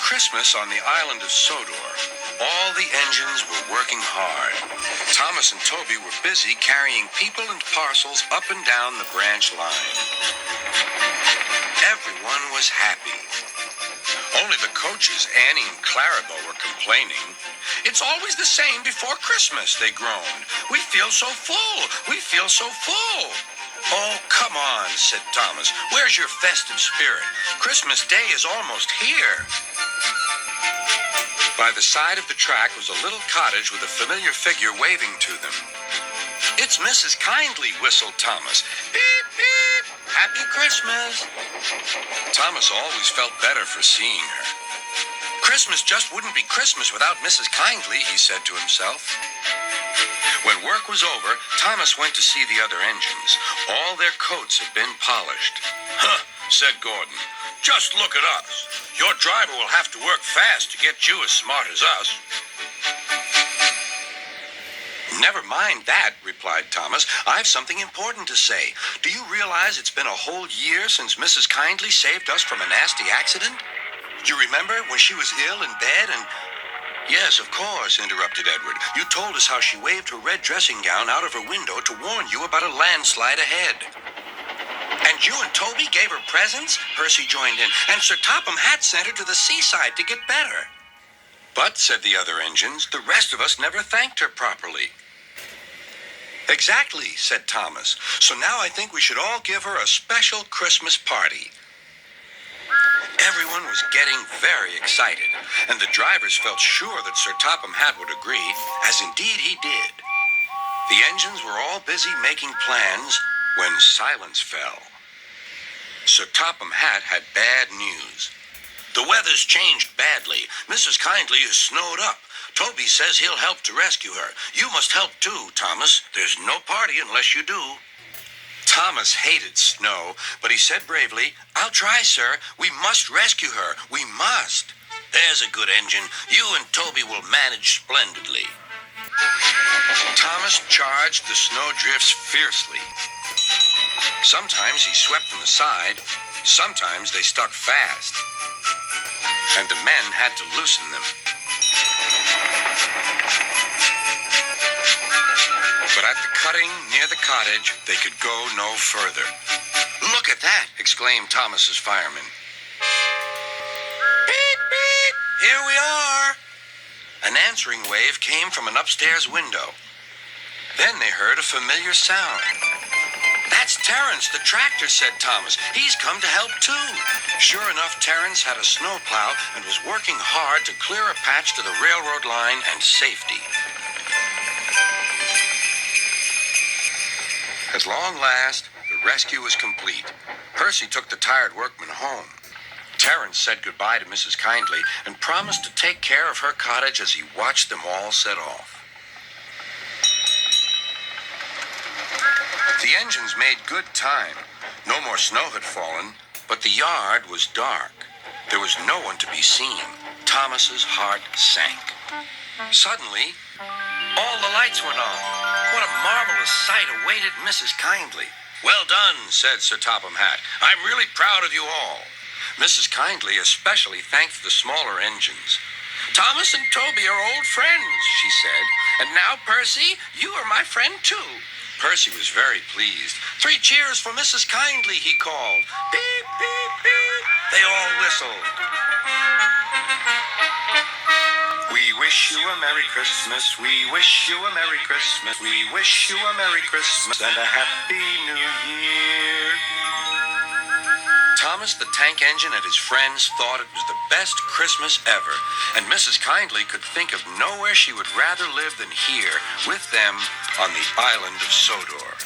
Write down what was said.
Christmas on the island of Sodor. All the engines were working hard. Thomas and Toby were busy carrying people and parcels up and down the branch line. Everyone was happy. Only the coaches, Annie and Clarabelle, were complaining. "It's always the same before Christmas," they groaned. "We feel so full. We feel so full." "Oh, come on," said Thomas. "Where's your festive spirit? Christmas Day is almost here." By the side of the track was a little cottage with a familiar figure waving to them. "It's Mrs. Kindly," whistled Thomas. "Beep, beep. Happy Christmas." Thomas always felt better for seeing her. Christmas just wouldn't be Christmas without Mrs. Kindly, he said to himself. When work was over, Thomas went to see the other engines. All their coats had been polished. "Huh," said Gordon. "Just look at us. Your driver will have to work fast to get you as smart as us." "Never mind that," replied Thomas. "I've something important to say. Do you realize it's been a whole year since Mrs. Kindly saved us from a nasty accident? You remember when she was ill in bed and—" "Yes, of course," interrupted Edward. "You told us how she waved her red dressing gown out of her window to warn you about a landslide ahead." "And you and Toby gave her presents?" Percy joined in. "And Sir Topham Hatt sent her to the seaside to get better." "But," said the other engines, "the rest of us never thanked her properly." "Exactly," said Thomas. "So now I think we should all give her a special Christmas party." Everyone was getting very excited, and the drivers felt sure that Sir Topham Hatt would agree, as indeed he did. The engines were all busy making plans when silence fell. Sir Topham Hatt had bad news. "The weather's changed badly. Mrs. Kindly is snowed up. Toby says he'll help to rescue her. You must help too, Thomas. There's no party unless you do." Thomas hated snow, but he said bravely, "I'll try, sir. We must rescue her. We must." "There's a good engine. You and Toby will manage splendidly." Thomas charged the snowdrifts fiercely. Sometimes he swept them aside. Sometimes they stuck fast. And the men had to loosen them. But at the cutting near the cottage, they could go no further. "Look at that!" exclaimed Thomas's fireman. "Beep, beep! Here we are!" An answering wave came from an upstairs window. Then they heard a familiar sound. "That's Terence, the tractor," said Thomas. "He's come to help too." Sure enough, Terence had a snowplow and was working hard to clear a patch to the railroad line and safety. At long last, the rescue was complete. Percy took the tired workmen home. Terence said goodbye to Mrs. Kindly and promised to take care of her cottage as he watched them all set off. The engines made good time. No more snow had fallen, but the yard was dark. There was no one to be seen. Thomas's heart sank. Suddenly, all the lights went on. What a marvelous sight awaited Mrs. Kindly. "Well done," said Sir Topham Hatt. "I'm really proud of you all." Mrs. Kindly especially thanked the smaller engines. "Thomas and Toby are old friends," she said. "And now, Percy, you are my friend too." Percy was very pleased. "3 cheers for Mrs. Kindly," he called. "Beep, beep, beep." They all whistled. "We wish you a Merry Christmas. We wish you a Merry Christmas. We wish you a Merry Christmas and a Happy New Year." Thomas the Tank Engine and his friends thought it was the best Christmas ever, and Mrs. Kindly could think of nowhere she would rather live than here with them on the island of Sodor.